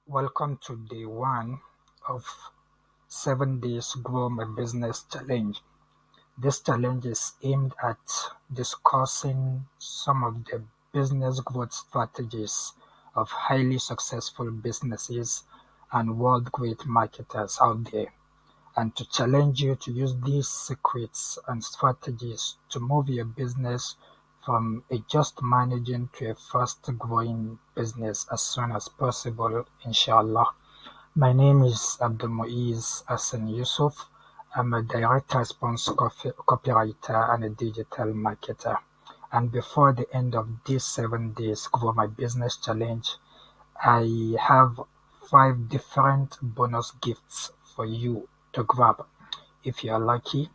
Welcome to day one of 7 days Grow My Business Challenge. This challenge is aimed at discussing some of the business growth strategies of highly successful businesses and world great marketers out there, and to challenge you to use these secrets and strategies to move your business from a just managing to a fast growing business as soon as possible, inshallah. My name is Abdulmuiz Hassan Yusuf. I'm a direct response copywriter and a digital marketer. And before the end of these 7 days Grow My Business Challenge, I have 5 different bonus gifts for you to grab if you are lucky.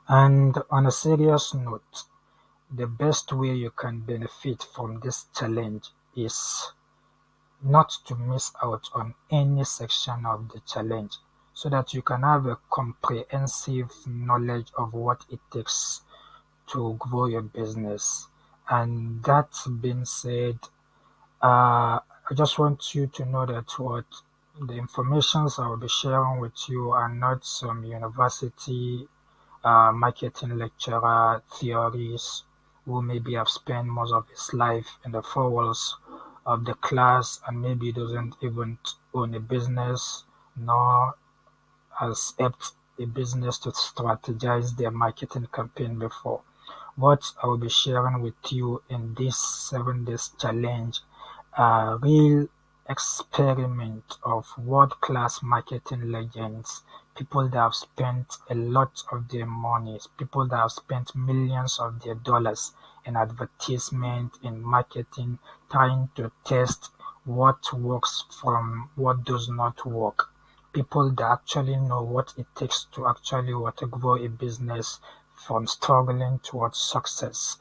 And on a serious note, the best way you can benefit from this challenge is not to miss out on any section of the challenge so that you can have a comprehensive knowledge of what it takes to grow your business. And that being said, I just want you to know that what the informations I will be sharing with you are not some university marketing lecturer theories who maybe have spent most of his life in the four walls of the class and maybe doesn't even own a business nor has helped a business to strategize their marketing campaign before. What I will be sharing with you in this 7 days challenge are real experiment of world-class marketing legends, people that have spent a lot of their money, people that have spent millions of their dollars in advertisement, in marketing, trying to test what works from what does not work. People that actually know what it takes to actually want to grow a business from struggling towards success.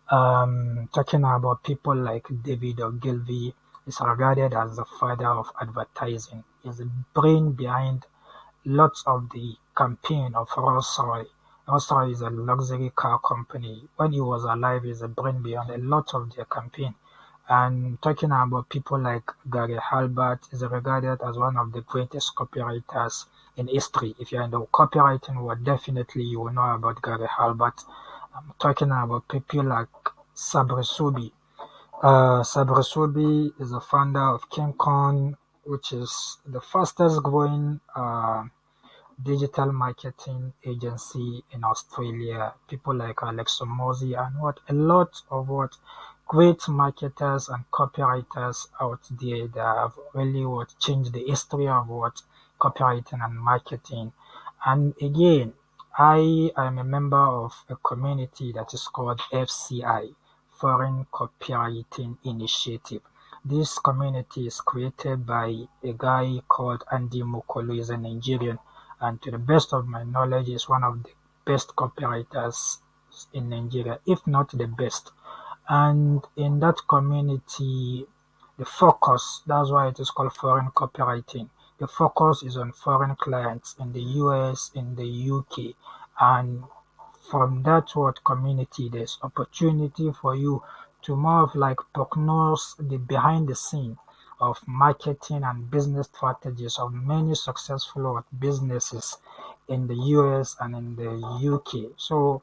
Talking about people like David Ogilvy is regarded as the father of advertising. He's the brain behind lots of the campaign of Rolls-Royce. Rolls-Royce is a luxury car company. When he was alive, he's the brain behind a lot of their campaign. And talking about people like Gary Halbert is regarded as one of the greatest copywriters in history. If you're in the copywriting world, definitely you will know about Gary Halbert. I'm talking about people like Sabri Subi. Sabri Subi is the founder of King Kong, which is the fastest growing digital marketing agency in Australia. People like Alex Omozi and a lot of great marketers and copywriters out there that have really changed the history of copywriting and marketing. And again, I am a member of a community that is called FCI, Foreign Copywriting Initiative. This community is created by a guy called Andy Mukolo. He's a Nigerian, and to the best of my knowledge, is one of the best copywriters in Nigeria, if not the best. And in that community, the focus, that's why it is called foreign copywriting. The focus is on foreign clients in the US, in the UK, and from that community, there's opportunity for you to more of like prognose the behind the scene of marketing and business strategies of many successful businesses in the US and in the UK. So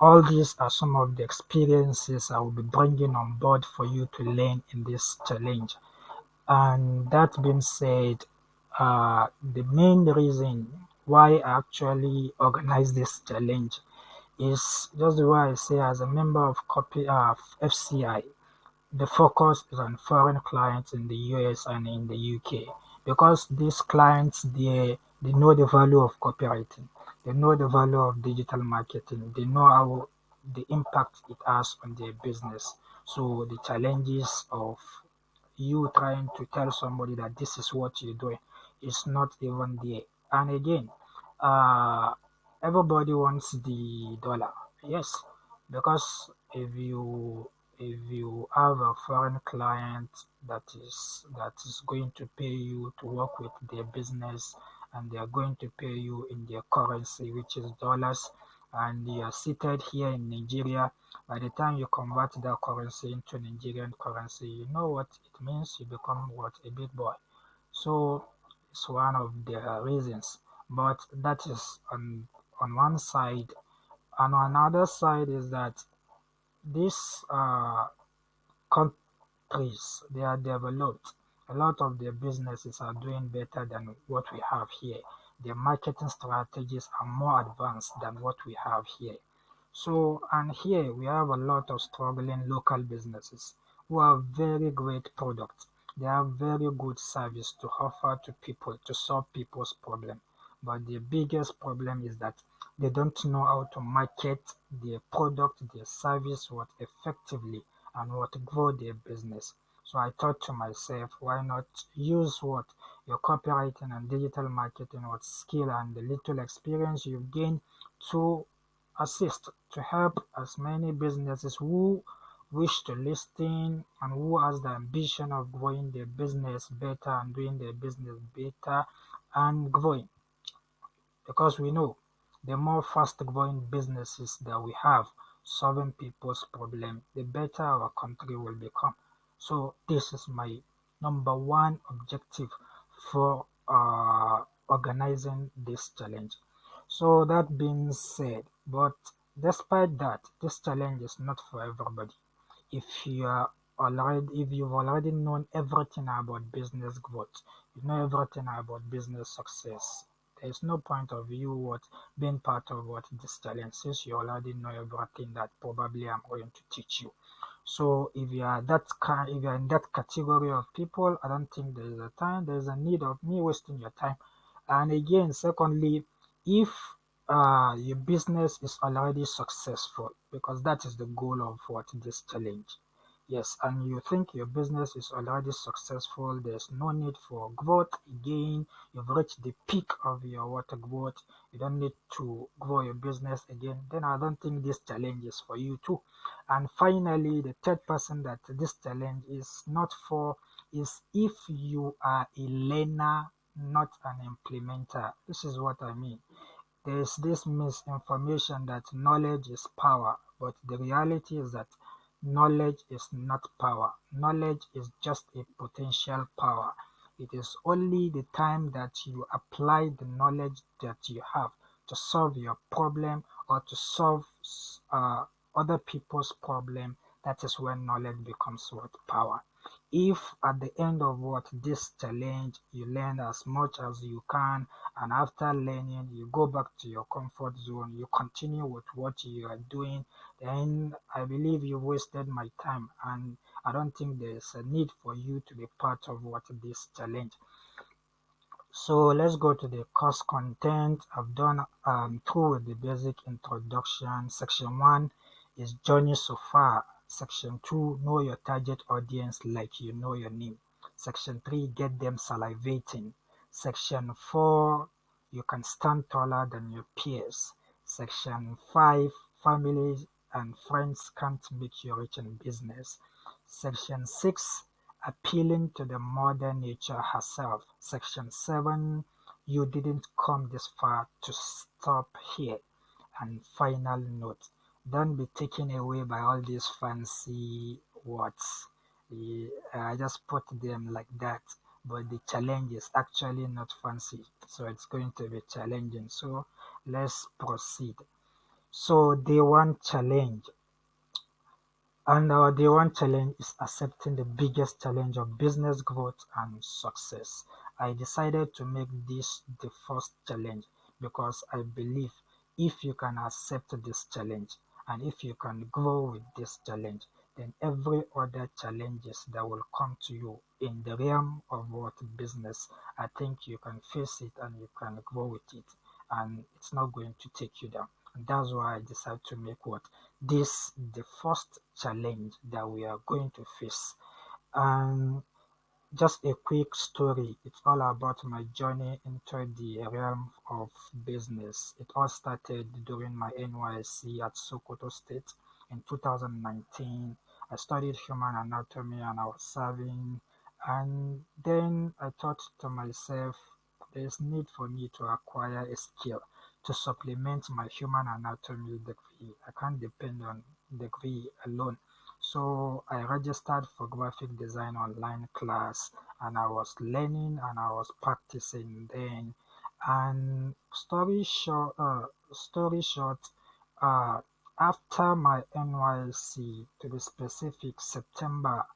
all these are some of the experiences I will be bringing on board for you to learn in this challenge. And that being said, the main reason why I actually organize this challenge is just the way I say, as a member of FCI, the focus is on foreign clients in the US and in the UK, because these clients, they know the value of copywriting, they know the value of digital marketing, they know how the impact it has on their business. So the challenges of you trying to tell somebody that this is what you're doing is not even there. And again, uh, everybody wants the dollar. Yes, because if you have a foreign client that is going to pay you to work with their business, and they are going to pay you in their currency, which is dollars, and you are seated here in Nigeria, by the time you convert that currency into Nigerian currency, you know what it means. You become a big boy. So it's one of the reasons. But that is on one side. And on another side is that these countries, they are developed. A lot of their businesses are doing better than what we have here. Their marketing strategies are more advanced than what we have here. So, and here we have a lot of struggling local businesses who have very great products. They have very good service to offer to people to solve people's problem. But the biggest problem is that they don't know how to market their product, their service, what effectively and what grow their business. So I thought to myself, why not use what your copywriting and digital marketing, what skill and the little experience you've gained to assist to help as many businesses who wish to listen and who has the ambition of growing their business better and doing their business better and growing, because we know the more fast growing businesses that we have solving people's problem, the better our country will become. So this is my number one objective for organizing this challenge. So that being said, but despite that, this challenge is not for everybody. If you've already known everything about business growth, you know everything about business success, there is no point of you what being part of what this challenge, since you already know everything that probably I'm going to teach you. So if you are in that category of people, I don't think there is a need of me wasting your time. And again, secondly, if your business is already successful, because that is the goal of what this challenge. Yes, and you think your business is already successful, there's no need for growth again. You've reached the peak of your water growth. You don't need to grow your business again. Then I don't think this challenge is for you too. And finally, the third person that this challenge is not for is if you are a learner, not an implementer. This is what I mean. There is this misinformation that knowledge is power, but the reality is that knowledge is not power. Knowledge is just a potential power. It is only the time that you apply the knowledge that you have to solve your problem or to solve uh, other people's problem, that is when knowledge becomes what power. If at the end of what this challenge you learn as much as you can, and after learning you go back to your comfort zone, you continue with what you are doing, then I believe you wasted my time, and I don't think there's a need for you to be part of what this challenge. So let's go to the course content. I've done through with the basic introduction. Section 1 is journey so far. Section 2, know your target audience like you know your name. Section 3, get them salivating. Section 4, you can stand taller than your peers. Section 5, family and friends can't make you rich in business. Section 6, appealing to the mother nature herself. Section 7, you didn't come this far to stop here. And final note, don't be taken away by all these fancy words. I just put them like that, but the challenge is actually not fancy, so it's going to be challenging. So let's proceed. So day one challenge. And our day one challenge is accepting the biggest challenge of business growth and success. I decided to make this the first challenge because I believe if you can accept this challenge and if you can grow with this challenge, then every other challenges that will come to you in the realm of what business, I think you can face it and you can grow with it, and it's not going to take you down. And that's why I decided to make what this the first challenge that we are going to face. And just a quick story. It's all about my journey into the realm of business. It all started during my NYSC at Sokoto State in 2019. I studied human anatomy and I was serving. And then I thought to myself, there's need for me to acquire a skill to supplement my human anatomy degree. I can't depend on degree alone. So I registered for graphic design online class, and I was learning and I was practicing then. And story short, uh, after my NYC, to be specific, September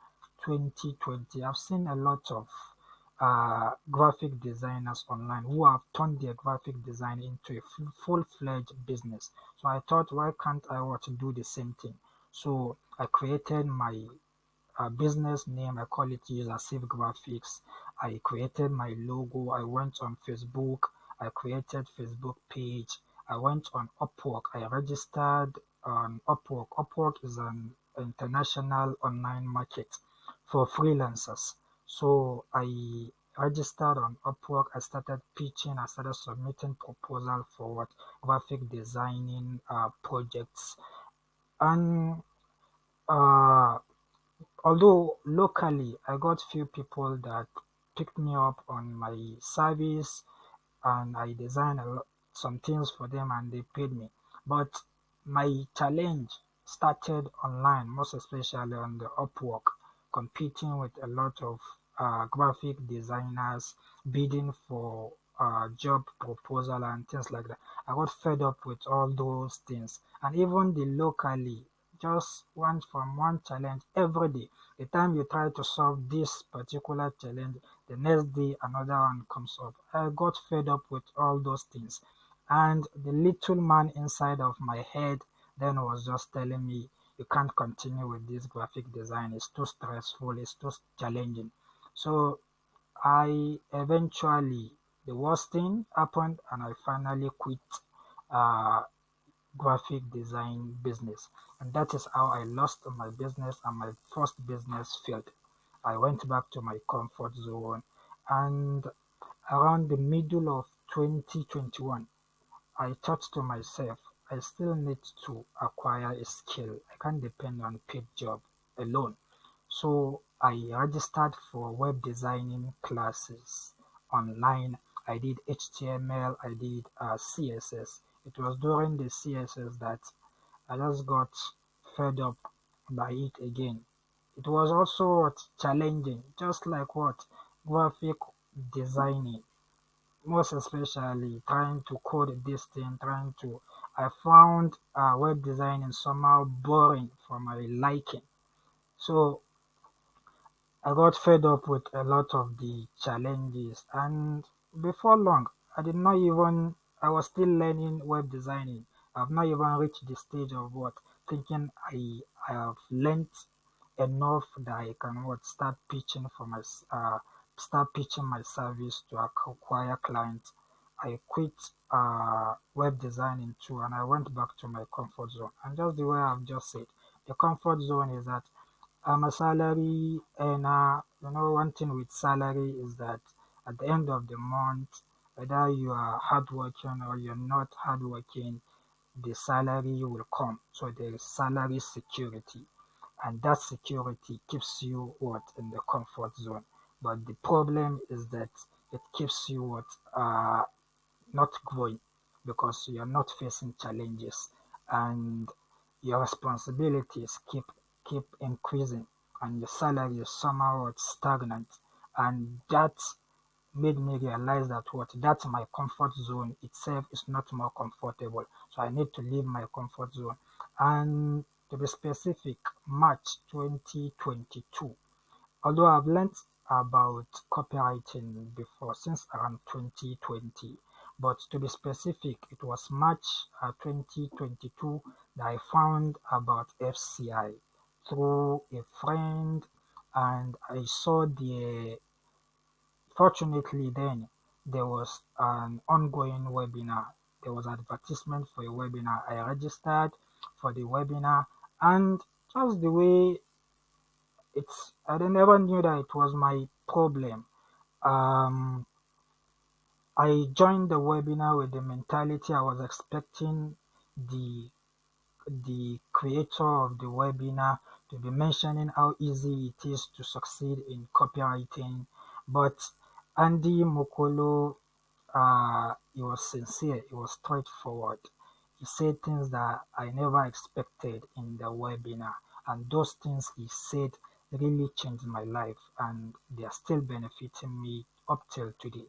2020, I've seen a lot of graphic designers online who have turned their graphic design into a full-fledged business. So I thought, why can't I want to do the same thing? So I created my business name. I call it User Safe Graphics. I created my logo. I went on Facebook. I created Facebook page. I went on Upwork. I registered on Upwork. Upwork is an international online market for freelancers. So I registered on Upwork. I started pitching. I started submitting proposal for what graphic designing projects. And uh, although locally I got few people that picked me up on my service, and I designed some things for them and they paid me. But my challenge started online, most especially on the Upwork, competing with a lot of graphic designers, bidding for job proposal and things like that. I got fed up with all those things, and even the locally just went from one challenge every day. The time you try to solve this particular challenge, the next day another one comes up. I got fed up with all those things. And the little man inside of my head then was just telling me, you can't continue with this graphic design. It's too stressful, it's too challenging. So I eventually, the worst thing happened and I finally quit uh, graphic design business. And that is how I lost my business and my first business failed. I went back to my comfort zone, and around the middle of 2021, I thought to myself, I still need to acquire a skill. I can't depend on paid job alone. So I registered for web designing classes online. I did HTML, I did CSS. It was during the CSS that I just got fed up by it again. It was also what, challenging, just like what, graphic designing, most especially trying to code this thing, trying to. I found web designing somehow boring for my liking. So I got fed up with a lot of the challenges, and before long, I did not even, I was still learning web designing. I've not even reached the stage of what, thinking I have learned enough that I can what, start pitching my service to acquire clients. I quit web designing too, and I went back to my comfort zone. And just the way I've just said, the comfort zone is that I'm a salary earner. One thing with salary is that at the end of the month, whether you are hardworking or you're not hardworking, the salary will come. So there is salary security, and that security keeps you what, in the comfort zone. But the problem is that it keeps you what, not growing, because you're not facing challenges, and your responsibilities keep increasing, and your salary is somehow stagnant. And that made me realize that what, that's my comfort zone itself is not more comfortable. So I need to leave my comfort zone. And to be specific, March 2022, although I've learned about copywriting before since around 2020, but to be specific, it was March 2022 that I found about FCI through a friend, and I saw fortunately then there was an ongoing webinar. There was advertisement for a webinar. I registered for the webinar, and just the way I never knew that it was my problem. Um, I joined the webinar with the mentality I was expecting the creator of the webinar to be mentioning how easy it is to succeed in copywriting, but Andy Mokolo, he was sincere, he was straightforward. He said things that I never expected in the webinar. And those things he said really changed my life, and they are still benefiting me up till today.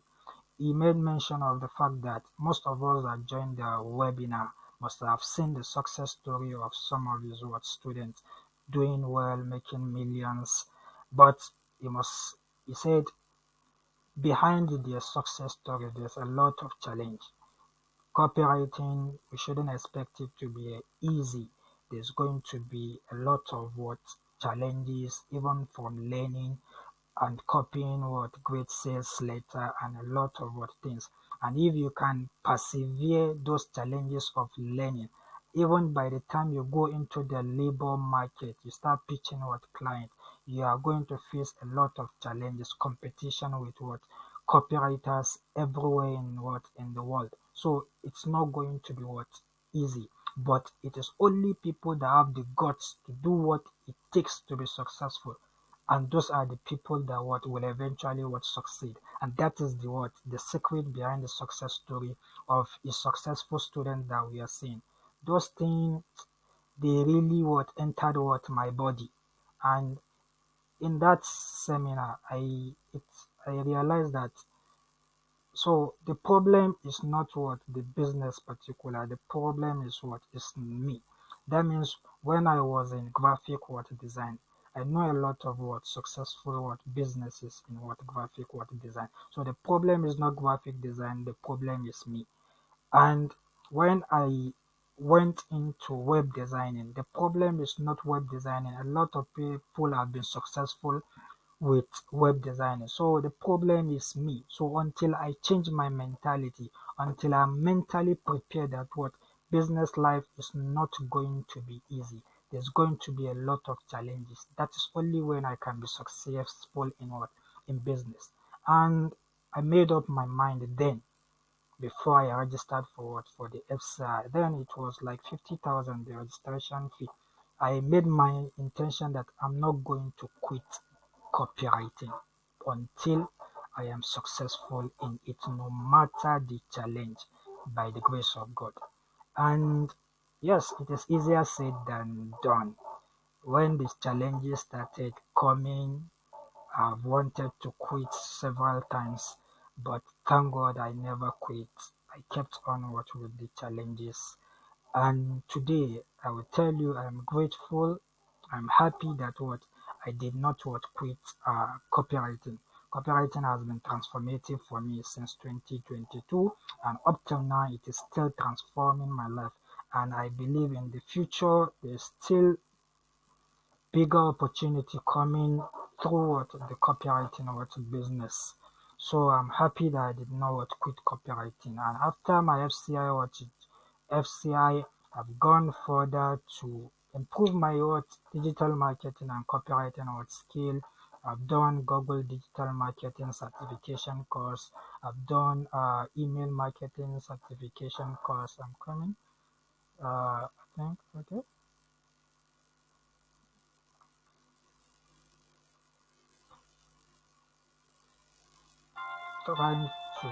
He made mention of the fact that most of us that joined the webinar must have seen the success story of some of his students doing well, making millions. But he said, behind their success story, there's a lot of challenge. Copywriting, we shouldn't expect it to be easy. There's going to be a lot of challenges, even from learning and copying great sales later and a lot of things. And if you can persevere those challenges of learning, even by the time you go into the labor market, you start pitching client, you are going to face a lot of challenges, competition with copywriters everywhere in the world. So it's not going to be easy, but it is only people that have the guts to do what it takes to be successful, and those are the people that will eventually succeed. And that is the secret behind the success story of a successful student that we are seeing. Those things, they really entered my body. And in that seminar, I realized that, so the problem is not the business particular. The problem is is me. That means when I was in graphic design, I know a lot of successful businesses in graphic design. So the problem is not graphic design. The problem is me. And when I went into web designing, the problem is not web designing. A lot of people have been successful with web designing. So the problem is me. So until I change my mentality, until I'm mentally prepared that business life is not going to be easy. There's going to be a lot of challenges. That is only when I can be successful in business. And I made up my mind then, before I registered for the FCI. Then it was like 50,000, the registration fee. I made my intention that I'm not going to quit copywriting until I am successful in it, no matter the challenge, by the grace of God. And yes, it is easier said than done. When these challenges started coming, I've wanted to quit several times, but thank God I never quit. I kept on with the challenges. And today, I will tell you, I'm grateful. I'm happy that I did not quit copywriting. Copywriting has been transformative for me since 2022, and up till now, it is still transforming my life. And I believe in the future, there's still bigger opportunity coming through the copywriting business. So I'm happy that I did not quit copywriting. And after my FCI, I've gone further to improve my digital marketing and copywriting skill. I've done Google Digital Marketing Certification course. I've done email marketing certification course. I'm coming. I think, okay. Trying to,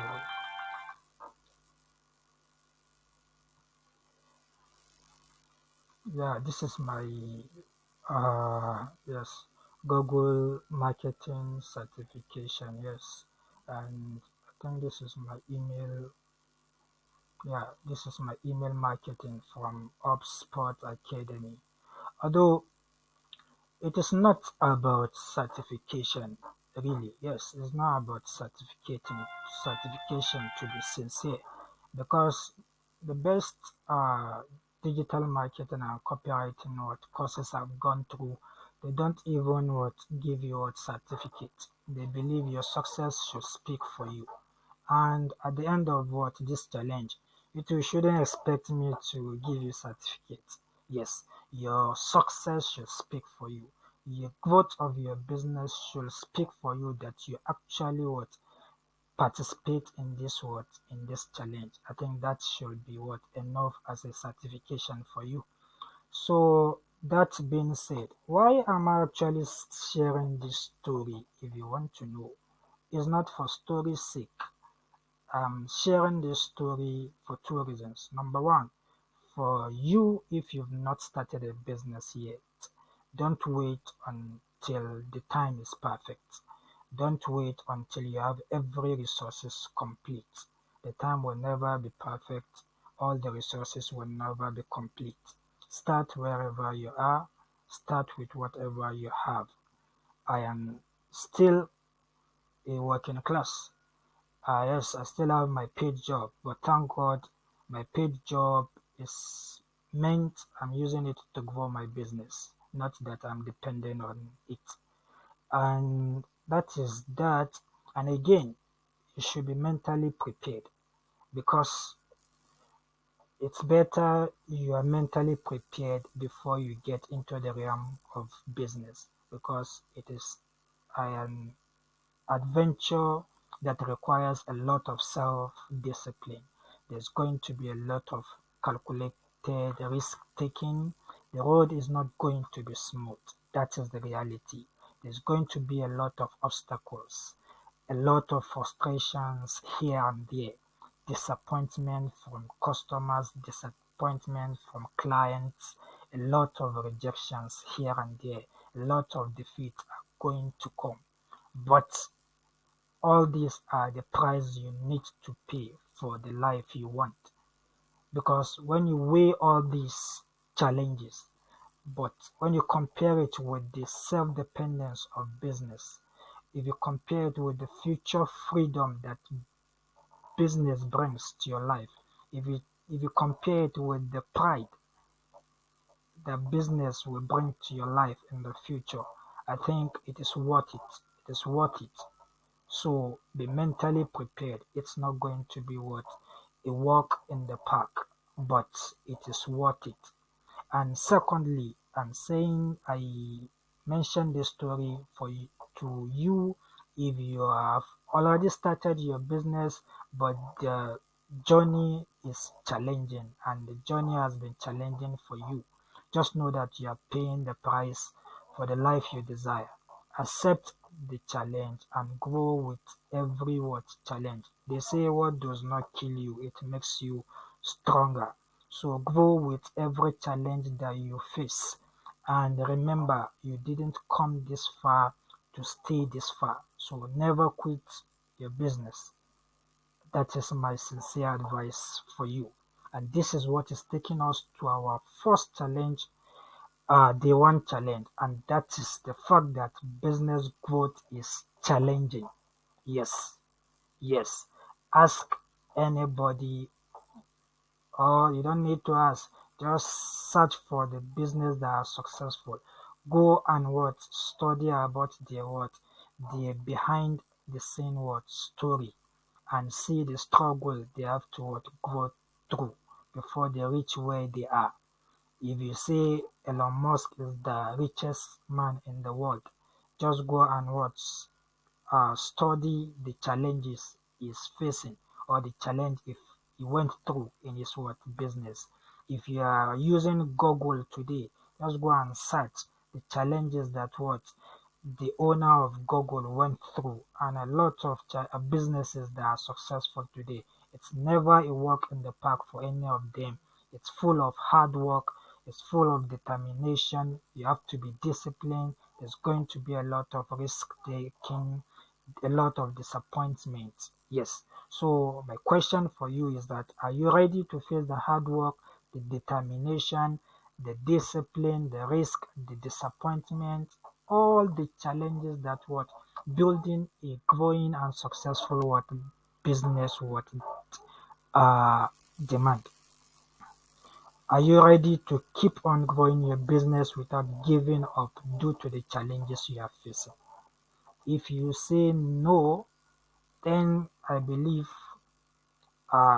yeah, this is my, yes, Google marketing certification, yes. And I think this is my email. Yeah, this is my email marketing from HubSpot Academy. Although it is not about certification, really. Yes, it's not about certification, to be sincere, because the best uh, digital marketing and copywriting courses I've gone through, they don't even give you certificate. They believe your success should speak for you. And at the end of this challenge, you too shouldn't expect me to give you certificates. Yes, your success should speak for you. Your growth of your business should speak for you, that you actually participate in this challenge. I think that should be enough as a certification for you. So that being said, why am I actually sharing this story? If you want to know, it's not for story's sake. I'm sharing this story for two reasons. Number one, for you, if you've not started a business yet, Don't wait until the time is perfect. Don't wait until you have every resources complete. The time will never be perfect. All the resources will never be complete. Start wherever you are. Start with whatever you have. I am still a working class. Yes, I still have my paid job, but thank God my paid job is meant I'm using it to grow my business, not that I'm dependent on it. And that is that. And again, you should be mentally prepared because it's better you are mentally prepared before you get into the realm of business because it is an adventure that requires a lot of self-discipline. There's going to be a lot of calculated risk-taking. The road is not going to be smooth. That is the reality. There's going to be a lot of obstacles, a lot of frustrations here and there, disappointment from customers, disappointment from clients, a lot of rejections here and there, a lot of defeat are going to come. But all these are the price you need to pay for the life you want. Because when you weigh all these challenges, but when you compare it with the self-dependence of business, if you compare it with the future freedom that business brings to your life, if you compare it with the pride that business will bring to your life in the future, I think it is worth it. It is worth it. So be mentally prepared. It's not going to be what a walk in the park, but it is worth it. And secondly, I'm saying I mentioned this story for you, to you if you have already started your business, but the journey is challenging and the journey has been challenging for you. Just know that you are paying the price for the life you desire. Accept the challenge and grow with every what challenge. They say what does not kill you, it makes you stronger. So grow with every challenge that you face. And remember, you didn't come this far to stay this far. So never quit your business. That is my sincere advice for you. And this is what is taking us to our first challenge, day one challenge, and that is the fact that business growth is challenging. Yes, yes. Ask anybody, or you don't need to ask. Just search for the business that are successful. Go and what study about their what their behind the scene what story, and see the struggle they have to what go through before they reach where they are. If you say Elon Musk is the richest man in the world, just go and watch, study the challenges he's facing or the challenge if he went through in his what business. If you are using Google today, just go and search the challenges that what the owner of Google went through, and a lot of businesses that are successful today. It's never a walk in the park for any of them. It's full of hard work. It's full of determination. You have to be disciplined. There's going to be a lot of risk taking, a lot of disappointment. Yes. So my question for you is that are you ready to face the hard work, the determination, the discipline, the risk, the disappointment, all the challenges that what building a growing and successful what business what uh demand? Are you ready to keep on growing your business without giving up due to the challenges you are facing? If you say no, then I believe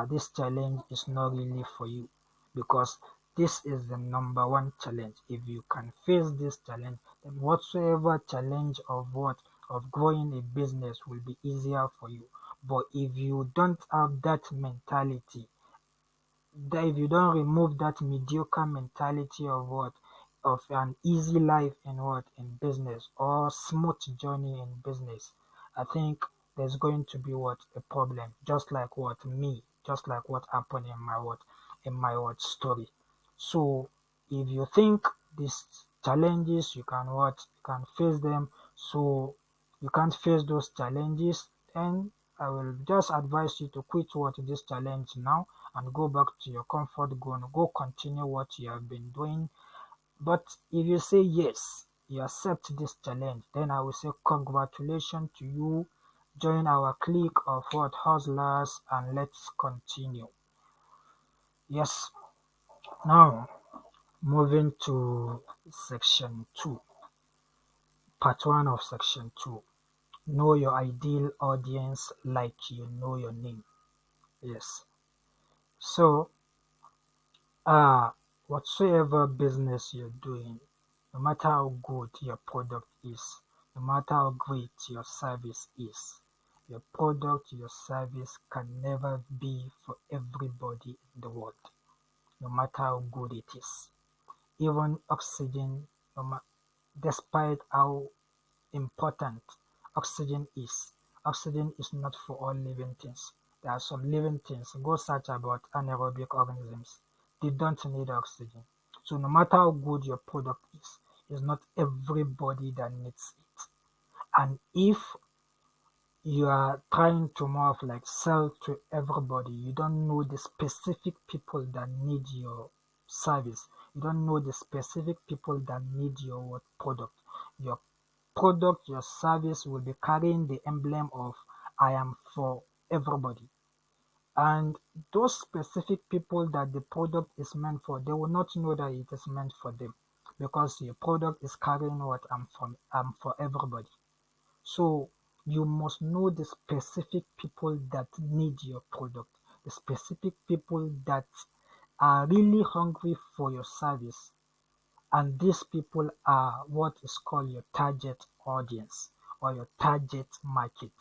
this challenge is not really for you, because this is the number one challenge. If you can face this challenge, then whatsoever challenge of what of growing a business will be easier for you. But if you don't have that mentality, that if you don't remove that mediocre mentality of what of an easy life in what in business or smooth journey in business, I think there's going to be what a problem, just like what me, just like what happened in my what story. So if you think this challenges, you can what? You can face them. So you can't face those challenges, then I will just advise you to quit what this challenge now and go back to your comfort zone. Go continue what you have been doing. But if you say yes, you accept this challenge, then I will say congratulations to you. Join our clique of what hustlers and let's continue. Yes, now moving to section 2, part 1 of section 2. Know your ideal audience like you know your name. Yes. So, whatsoever business you're doing, no matter how good your product is, no matter how great your service is, your product, your service can never be for everybody in the world, no matter how good it is. Even oxygen, no ma- despite how important oxygen is, oxygen is not for all living things. There are some living things, go search about anaerobic organisms. They don't need oxygen. So no matter how good your product is, it's not everybody that needs it. And if you are trying to more of like sell to everybody, you don't know the specific people that need your service. You don't know the specific people that need your what product. Your product, your service will be carrying the emblem of I am for everybody. And those specific people that the product is meant for, they will not know that it is meant for them because your product is carrying what I'm for everybody. So you must know the specific people that need your product, the specific people that are really hungry for your service, and these people are what is called your target audience or your target market.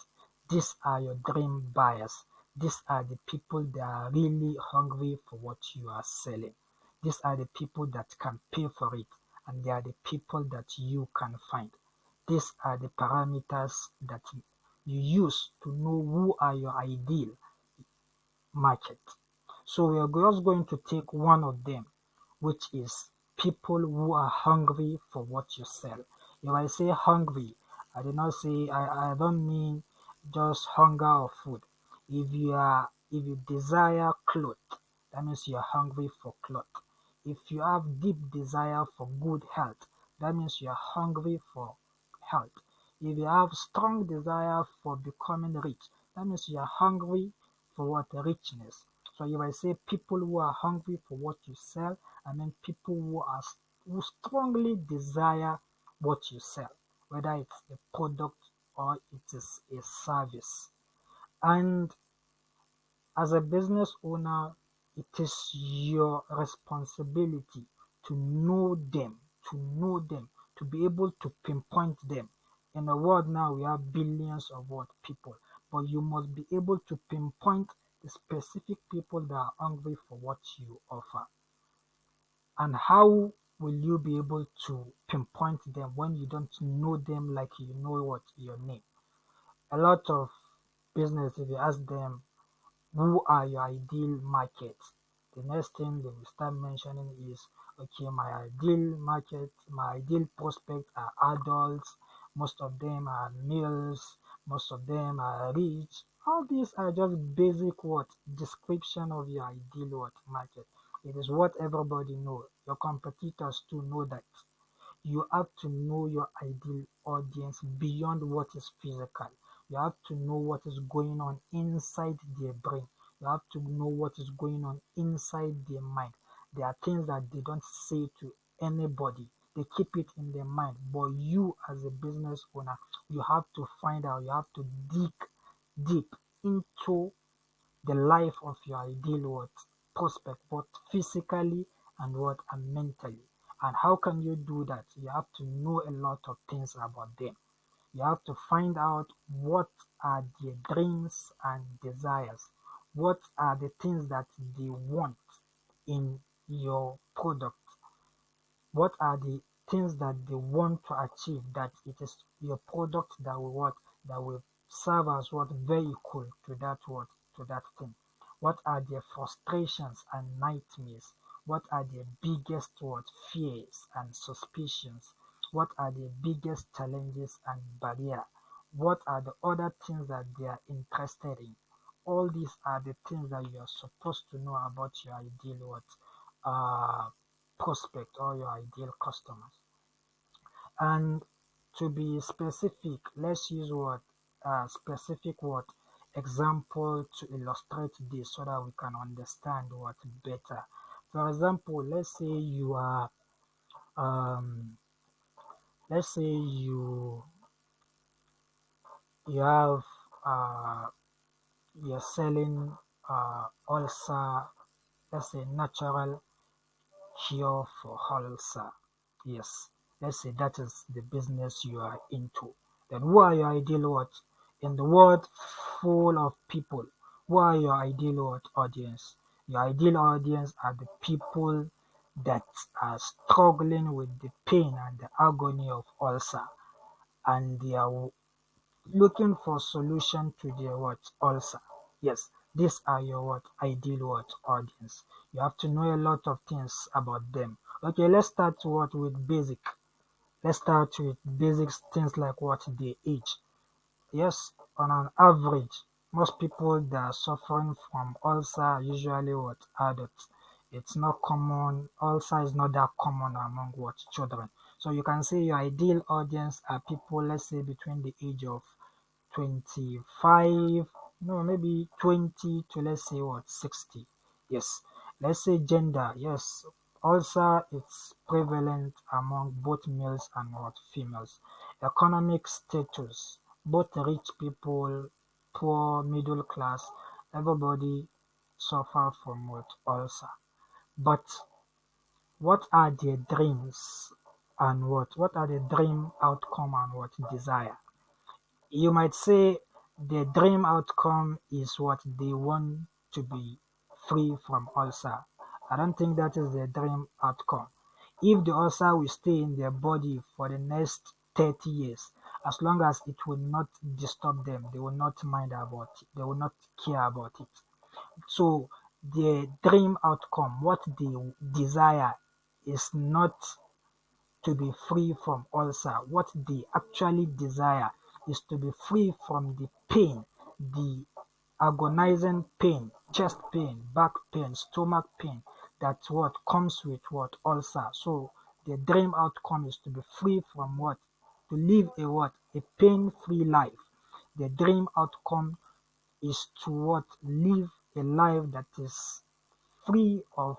These are your dream buyers. These are the people that are really hungry for what you are selling. These are the people that can pay for it, and they are the people that you can find. These are the parameters that you use to know who are your ideal market. So we are just going to take one of them, which is people who are hungry for what you sell. If I say hungry, I do not say I don't mean just hunger of food. If you desire cloth, that means you are hungry for cloth. If you have deep desire for good health, that means you are hungry for health. If you have strong desire for becoming rich, that means you are hungry for what? Richness. So if I say people who are hungry for what you sell, I mean people who strongly desire what you sell, whether it's a product or it is a service. And as a business owner, it is your responsibility to know them, to be able to pinpoint them. In the world now, we have billions of what people, but you must be able to pinpoint the specific people that are hungry for what you offer. And how will you be able to pinpoint them when you don't know them like you know what your name? A lot of business, if you ask them, who are your ideal markets? The next thing they will start mentioning is, okay, my ideal market, my ideal prospect are adults, most of them are males, most of them are rich. All these are just basic what description of your ideal what market. It is what everybody know. Your competitors too know that. You have to know your ideal audience beyond what is physical. You have to know what is going on inside their brain. You have to know what is going on inside their mind. There are things that they don't say to anybody. They keep it in their mind. But you, as a business owner, you have to find out, you have to dig deep into the life of your ideal what prospect, both physically and what and mentally. And how can you do that? You have to know a lot of things about them. You have to find out what are their dreams and desires. What are the things that they want in your product? What are the things that they want to achieve that it is your product that will what that will serve as what vehicle to that what to that thing? What are their frustrations and nightmares? What are their biggest what fears and suspicions? What are the biggest challenges and barrier? What are the other things that they are interested in? All these are the things that you are supposed to know about your ideal what prospect or your ideal customers. And to be specific, let's use what specific what example to illustrate this so that we can understand what better. For example, um, let's say you have uh, you're selling ulcer, let's say natural cure for ulcer. Yes, let's say that is the business you are into. Then who are your ideal what? In the world full of people, who are your ideal what audience? Your ideal audience are the people that are struggling with the pain and the agony of ulcer, and they are looking for solution to their what ulcer. Yes, these are your what ideal what audience. You have to know a lot of things about them. Okay, let's start what with basic. Let's start with basic things like what they age. Yes, on an average, most people that are suffering from ulcer are usually what adults. It's not common. Ulcer is not that common among what children. So you can say your ideal audience are people, let's say between the age of 25, no, maybe 20 to let's say what 60. Yes, let's say gender. Yes, ulcer it's prevalent among both males and what females. Economic status, both rich people, poor, middle class, everybody suffer from what ulcer. But what are their dreams and what are the dream outcome and what desire? You might say the dream outcome is what they want to be free from ulcer. I don't think that is the dream outcome. If the ulcer will stay in their body for the next 30 years, as long as it will not disturb them, they will not mind about it, they will not care about it. So the dream outcome, what they desire, is not to be free from ulcer. What they actually desire is to be free from the pain, the agonizing pain, chest pain, back pain, stomach pain, that's what comes with what ulcer. So the dream outcome is to be free from what? To live a what? A pain-free life. The dream outcome is to what? Live a life that is free of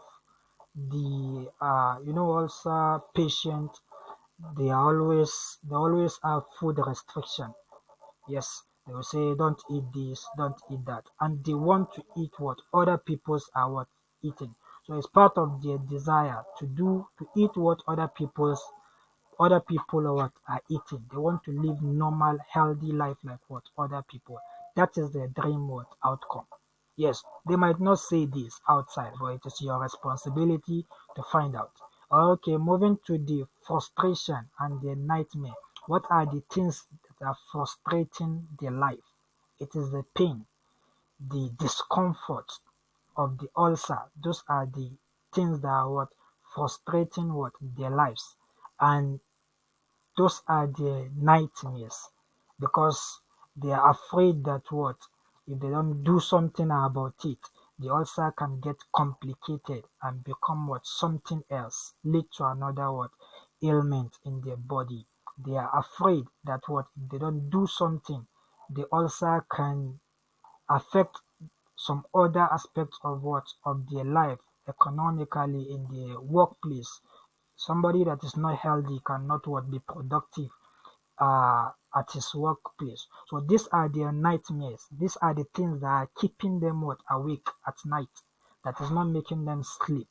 the ulcer patient. They always have food restriction. Yes, they will say don't eat this, don't eat that, and they want to eat what other people's are what eating. So it's part of their desire to eat what other people are what are eating. They want to live normal, healthy life like what other people. That is their dream what outcome. Yes, they might not say this outside, but it is your responsibility to find out. Okay, moving to the frustration and the nightmare. What are the things that are frustrating their life? It is the pain, the discomfort of the ulcer. Those are the things that are what frustrating what their lives. And those are their nightmares because they are afraid that what if they don't do something about it, the ulcer can get complicated and become what something else, lead to another what ailment in their body. They are afraid that what if they don't do something, the ulcer can affect some other aspects of what of their life economically in the workplace. Somebody that is not healthy cannot what be productive at his workplace. So these are their nightmares. These are the things that are keeping them what awake at night. That is not making them sleep.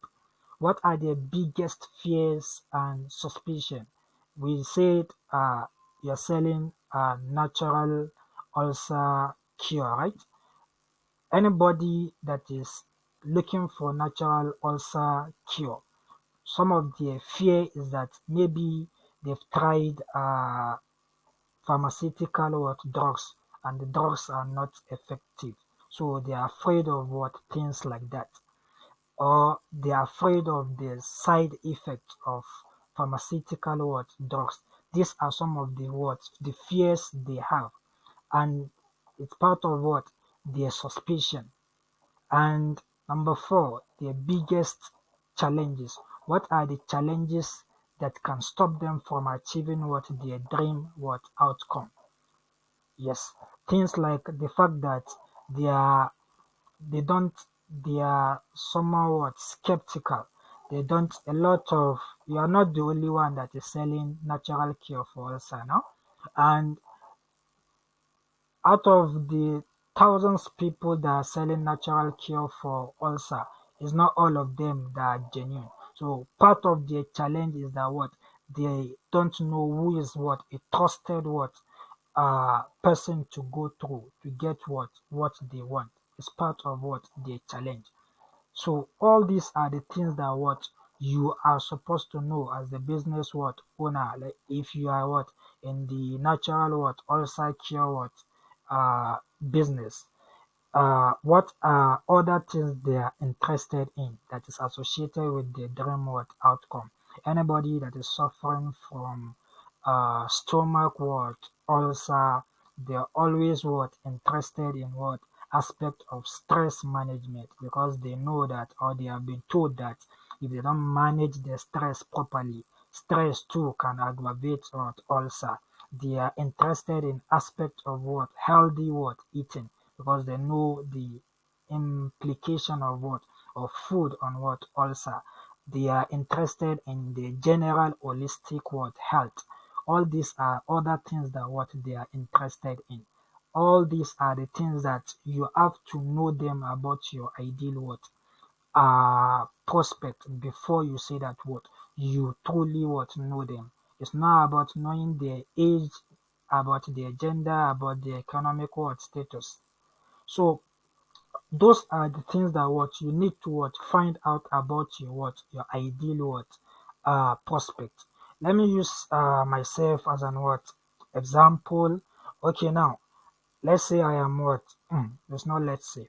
What are their biggest fears and suspicion? We said you're selling a natural ulcer cure, right? Anybody that is looking for natural ulcer cure, some of their fear is that maybe they've tried pharmaceutical what drugs and the drugs are not effective. So they are afraid of what things like that. or they're afraid of the side effects of pharmaceutical drugs. These are some of the fears they have, and it's part of their suspicion. And number four, their biggest challenges. What are the challenges that can stop them from achieving their dream outcome? Yes, things like the fact that they are they don't they are somewhat skeptical. They don't a lot of You are not the only one that is selling natural cure for ulcer now. And out of the thousands people that are selling natural cure for ulcer, it's not all of them that are genuine. So part of their challenge is that they don't know who is a trusted person to go through to get what they want. It's part of their challenge. So all these are the things that you are supposed to know as the business owner. Like if you are in the natural ulcer cure business, what are other things they are interested in that is associated with the dream outcome? Anybody that is suffering from stomach ulcer, they're always interested in what aspect of stress management, because they know that, or they have been told that, if they don't manage their stress properly, stress too can aggravate ulcer. They are interested in aspect of healthy eating, because they know the implication of food on ulcer. They are interested in the general holistic health. All these are other things that they are interested in. All these are the things that you have to know them about your ideal prospect before you say that you truly know them. It's not about knowing their age, about their gender, about their economic status. So those are the things that you need to find out about your ideal prospect. Let me use myself as an example. Okay, now let's say I am there's no let's say.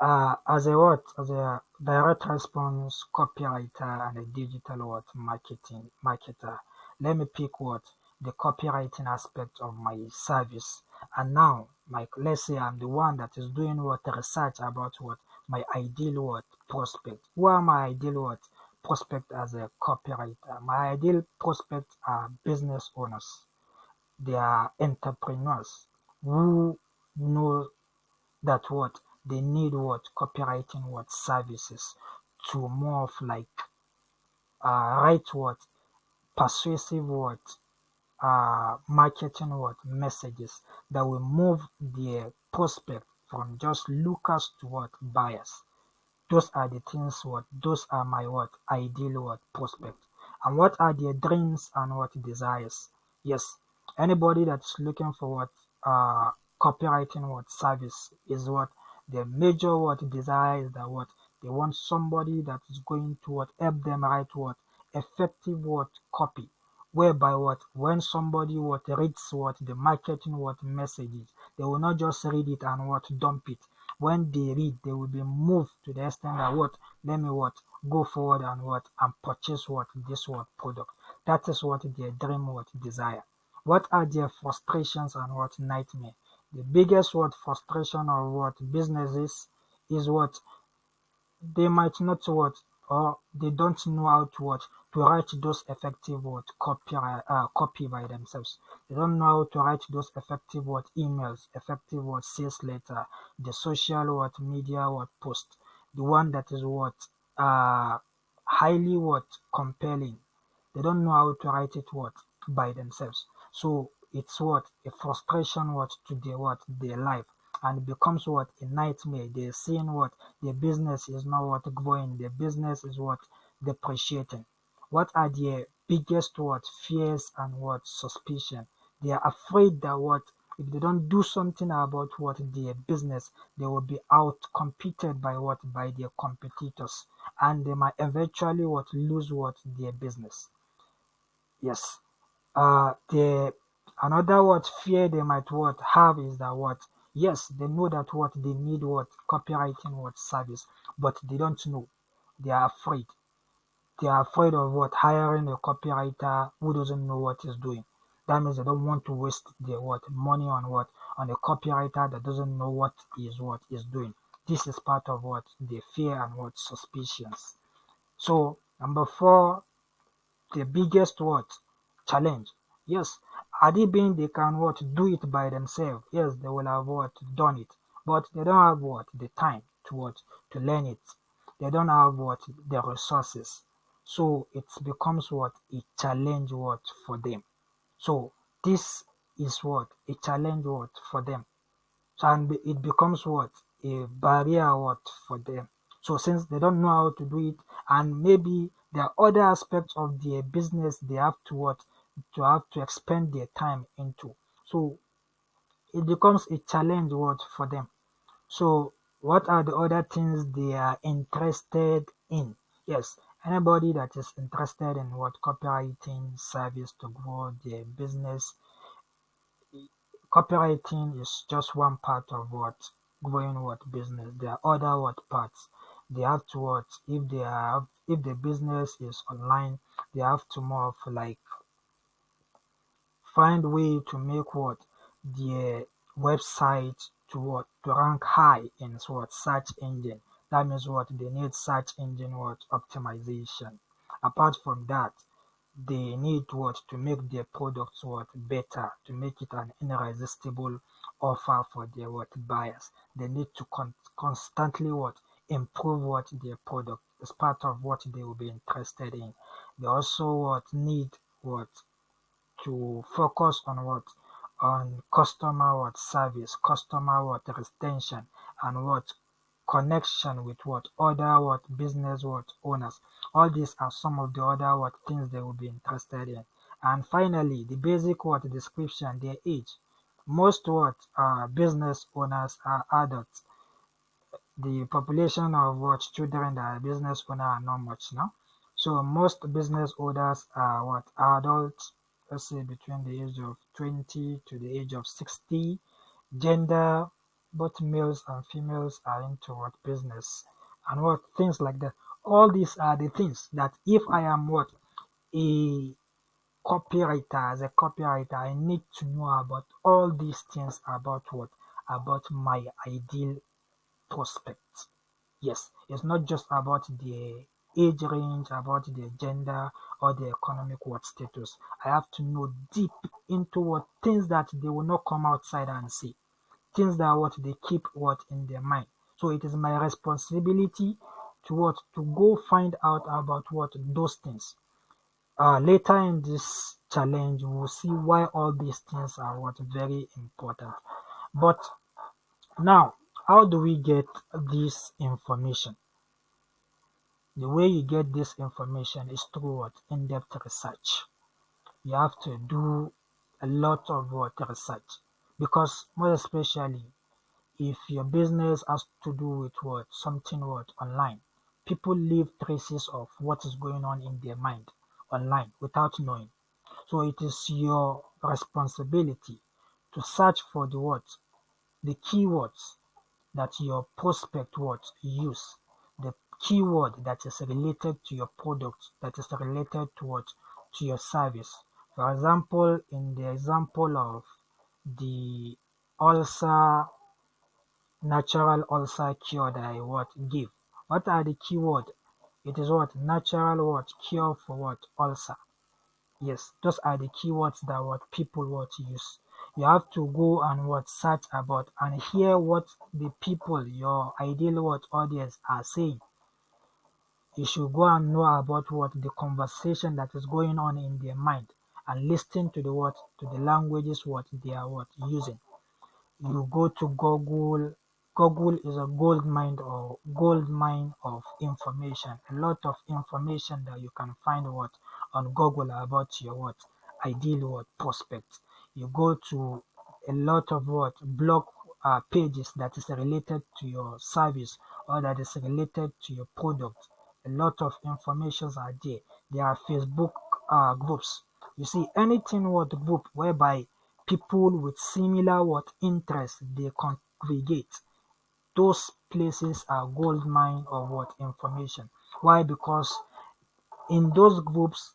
As a direct response copywriter and a digital marketer, let me pick the copywriting aspect of my service. And now, let's say I'm the one that is doing research about my ideal prospect. Who are my ideal prospect as a copywriter? My ideal prospect are business owners. They are entrepreneurs who know that they need copywriting services to more of write persuasive marketing messages that will move their prospect from just lookers to buyers. Those are the things those are my ideal prospect. And what are their dreams and desires? Yes, anybody that's looking for copywriting service is their major desire is that they want somebody that is going to help them write effective copy, whereby when somebody reads the marketing messages, they will not just read it and dump it. When they read, they will be moved to the extent that let me go forward and and purchase this product. That is their dream desire. What are their frustrations and nightmare? The biggest frustration of businesses is they might not or they don't know how to write those effective copy by themselves. They don't know how to write those effective emails, effective sales letter, the social media post, the one that is highly compelling. They don't know how to write it by themselves. So it's a frustration to their their life, and it becomes a nightmare. They're seeing their business is not growing, their business is depreciating. What are their biggest fears and suspicion? They are afraid that if they don't do something about their business, they will be out competed by by their competitors, and they might eventually lose their business. Yes. The another fear they might have is that yes, they know that they need copywriting service, but they don't know. They are afraid. They are afraid of what? Hiring a copywriter who doesn't know what he's doing. That means they don't want to waste their what? Money on what? On a copywriter that doesn't know what is doing. This is part of what? The fear and what? Suspicions. So number four, the biggest what? Challenge. Yes, had it been they can what? Do it by themselves. Yes, they will have what? Done it. But they don't have what? The time to what? To learn it. They don't have what? The resources. So it becomes what? A challenge what? For them. So this is what? A challenge what? For them. So and it becomes what? A barrier what? For them. So since they don't know how to do it, and maybe there are other aspects of their business they have to what? To have to expend their time into. So it becomes a challenge what? For them. So what are the other things they are interested in? Yes, anybody that is interested in what? Copywriting service to grow their business. Copywriting is just one part of what? Growing what? Business. There are other what? Parts. They have to what? If the business is online, they have to more of like find way to make what? Their website to what? To rank high in what? Search engine. That means what? They need search engine what? Optimization. Apart from that, they need what? To make their products what? Better, to make it an irresistible offer for their what? Buyers. They need to constantly what? Improve what? Their product. It's part of what they will be interested in. They also what? Need what? To focus on what? On customer what? Service, customer what? Retention, and what? Connection with what? Other what? Business what? Owners. All these are some of the other what? Things they will be interested in. And finally, the basic what? Description, their age. Most what? Business owners are adults. The population of what? Children that are business owner are not much now. So most business owners are what? Adults, let's say between the age of 20 to the age of 60. Gender, both males and females are into what? Business and what? Things like that. All these are the things that if I am what? A copywriter, as a copywriter, I need to know about all these things about what? About my ideal prospect. Yes, it's not just about the age range, about the gender or the economic what status. I have to know deep into what things that they will not come outside and see. Things that what they keep what in their mind. So it is my responsibility to what? To go find out about what those things. Later in this challenge, we'll see why all these things are what very important. But now, how do we get this information? The way you get this information is through what? In-depth research. You have to do a lot of what? Research. Because more especially if your business has to do with what? Something what? Online. People leave traces of what is going on in their mind online without knowing. So it is your responsibility to search for the what? The keywords that your prospect what use, the keyword that is related to your product, that is related to what? To your service. For example, in the example of the ulcer, natural ulcer cure that I what give. What are the keyword? It is what? Natural what? Cure for what? Ulcer. Yes, those are the keywords that what people what use. You have to go and what? Search about and hear what the people, your ideal what audience are saying. You should go and know about what the conversation that is going on in their mind and listen to the what? To the languages what they are what using. You go to Google. Google is a gold mine of information. A lot of information that you can find what on Google about your what ideal what prospect. You go to a lot of what blog pages that is related to your service or that is related to your product. A lot of informations are there. There are Facebook groups. You see anything what group whereby people with similar what interests they congregate. Those places are gold mine of what information. Why? Because in those groups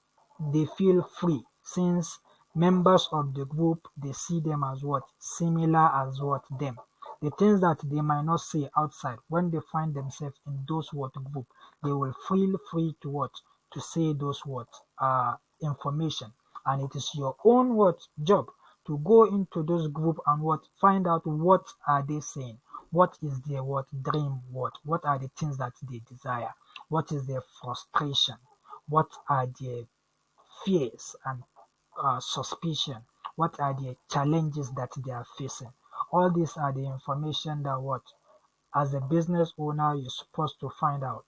they feel free, since members of the group they see them as what? Similar as what them. The things that they might not say outside, when they find themselves in those what group, they will feel free to what? To say those what information. And it is your own what job to go into those group and what? Find out what are they saying, what is their what dream, what are the things that they desire, what is their frustration, what are their fears and suspicion, what are the challenges that they are facing. All these are the information that what, as a business owner, you're supposed to find out.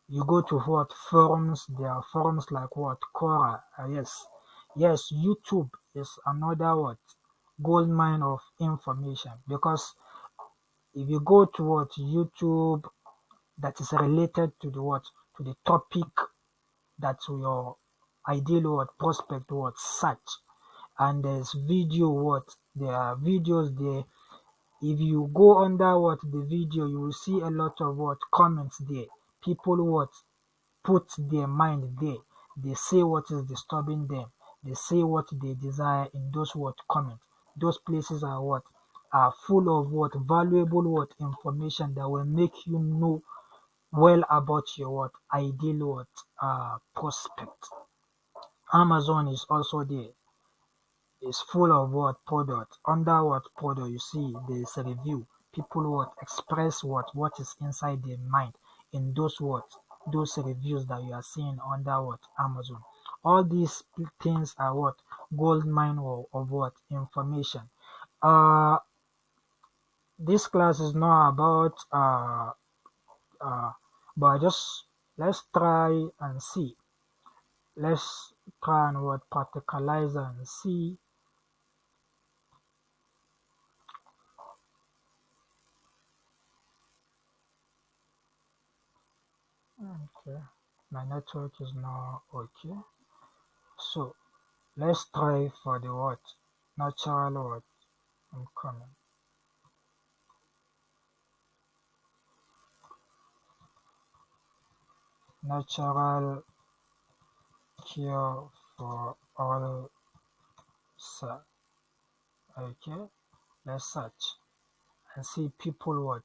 You go to what forums, there are forums like what Quora, yes, YouTube is another what gold mine of information, because if you go to what YouTube that is related to the what, to the topic that your ideal what prospect what search, and there's video what, there are videos there. If you go under what the video, you will see a lot of what comments there. People what put their mind there, they say what is disturbing them, they say what they desire in those what comments. Those places are what, are full of what valuable what information that will make you know well about your what ideal what prospect. Amazon is also there, is full of what product. Under what product, you see there's a review. People what express what is inside their mind in those what, those reviews that you are seeing under what Amazon. All these things are what gold mine of what information. Uh, this class is not about but just let's try and see. Let's try and what practicalize and see. Okay, my network is now okay. So let's try for the what? Natural what? I'm coming. Natural cure for all ulcer. Okay, let's search and see people what.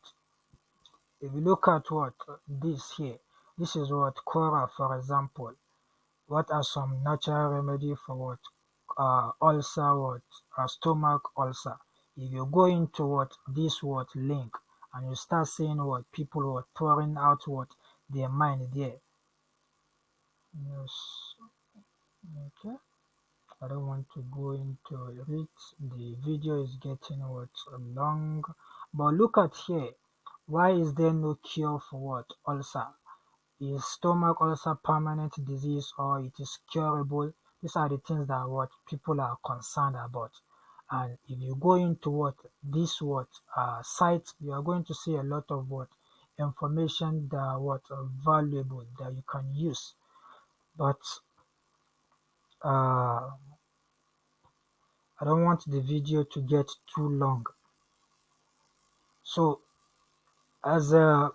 If you look at what this here, this is what Quora, for example. What are some natural remedy for what ulcer, what stomach ulcer? If you go into what this what link and you start seeing what people what pouring out what their mind there. Yes, okay. I don't want to go into it. The video is getting what long, but look at here. Why is there no cure for what ulcer? Is stomach ulcer permanent disease or it is curable? These are the things that what people are concerned about. And if you go into what this what site, you are going to see a lot of what information that what are valuable that you can use. But I don't want the video to get too long. So as a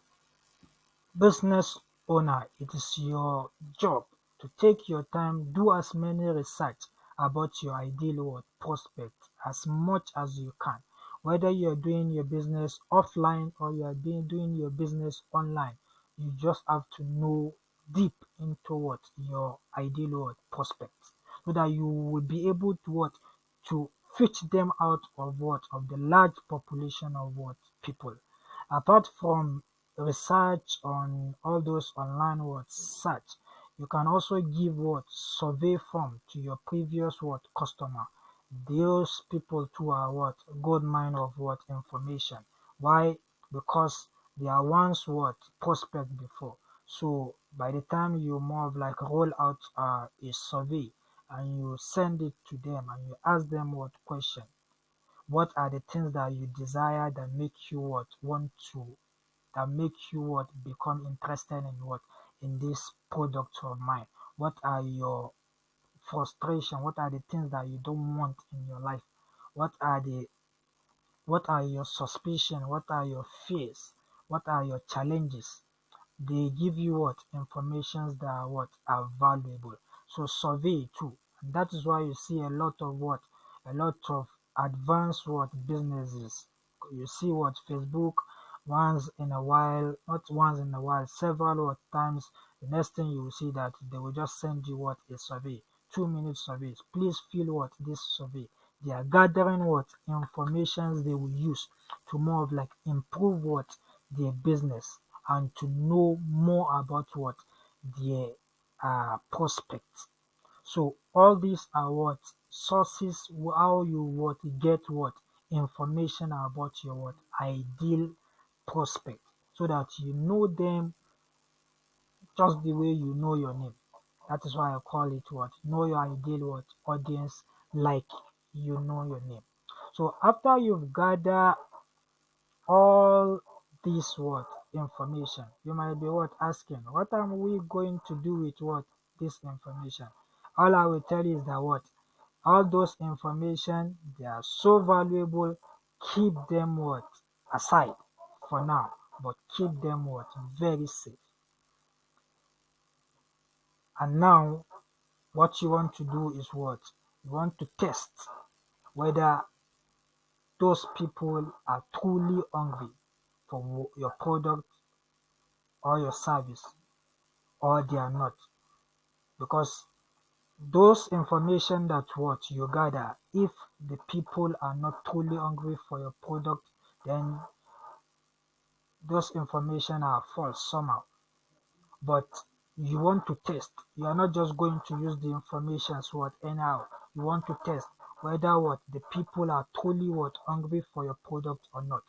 business owner, it is your job to take your time, do as many research about your ideal what prospect as much as you can. Whether you're doing your business offline or you are doing your business online, you just have to know deep into what your ideal what prospect, so that you will be able to what to filter them out of what of the large population of what people. Apart from research on all those online what search, you can also give what survey form to your previous what customer. Those people too are what gold mine of what information. Why? Because they are once what prospect before. So by the time you more of like roll out a survey and you send it to them and you ask them what question, what are the things that you desire that make you what want to, that make you what become interested in what, in this product of mine? What are your frustration? What are the things that you don't want in your life? What are the, what are your suspicion? What are your fears? What are your challenges? they give you what informations that are what are valuable. So survey too. And that is why you see a lot of advanced what businesses. You see what Facebook once in a while, not once in a while, several what times. The next thing you will see that they will just send you what a survey, 2 minute surveys. Please fill what this survey. They are gathering what informations they will use to more of like improve what their business and to know more about what their prospects. So all these are what sources how you what get what information about your what ideal prospect so that you know them just the way you know your name. That is why I call it what know your ideal what audience like you know your name. So after you've gathered all this what information, you might be what asking, what are we going to do with what this information? All I will tell you is that what all those information they are so valuable, keep them what aside for now, but keep them what very safe. And now what you want to do is what you want to test whether those people are truly hungry for your product or your service or they are not, because those information that what you gather, if the people are not truly hungry for your product, then those information are false somehow. But you want to test, you are not just going to use the information what anyhow. You want to test whether what the people are truly what hungry for your product or not.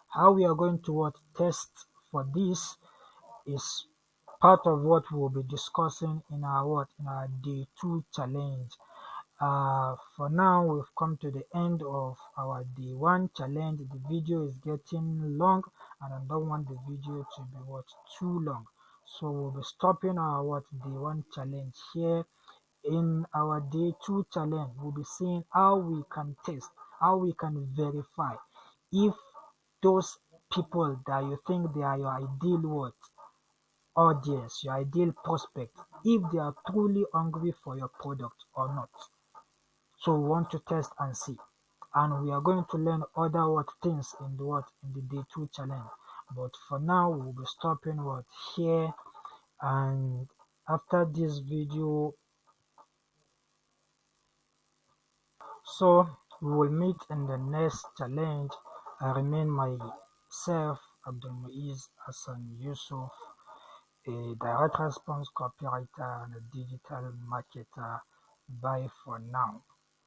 How we are going to what test for this is part of what we'll be discussing in our what in our day 2 challenge. For now, we've come to the end of our day 1 challenge. The video is getting long, and I don't want the video to be what too long. So we'll be stopping our what day 1 challenge here. In our day 2 challenge, we'll be seeing how we can test, how we can verify if those people that you think they are your ideal what audience, your ideal prospect, if they are truly hungry for your product or not. So we want to test and see. And we are going to learn other what things in the day 2 challenge. But for now we'll be stopping what here, and after this video, so we will meet in the next challenge. I remain myself Abdul Muiz Hassan Yusuf, a direct response copywriter and a digital marketer. Bye for now.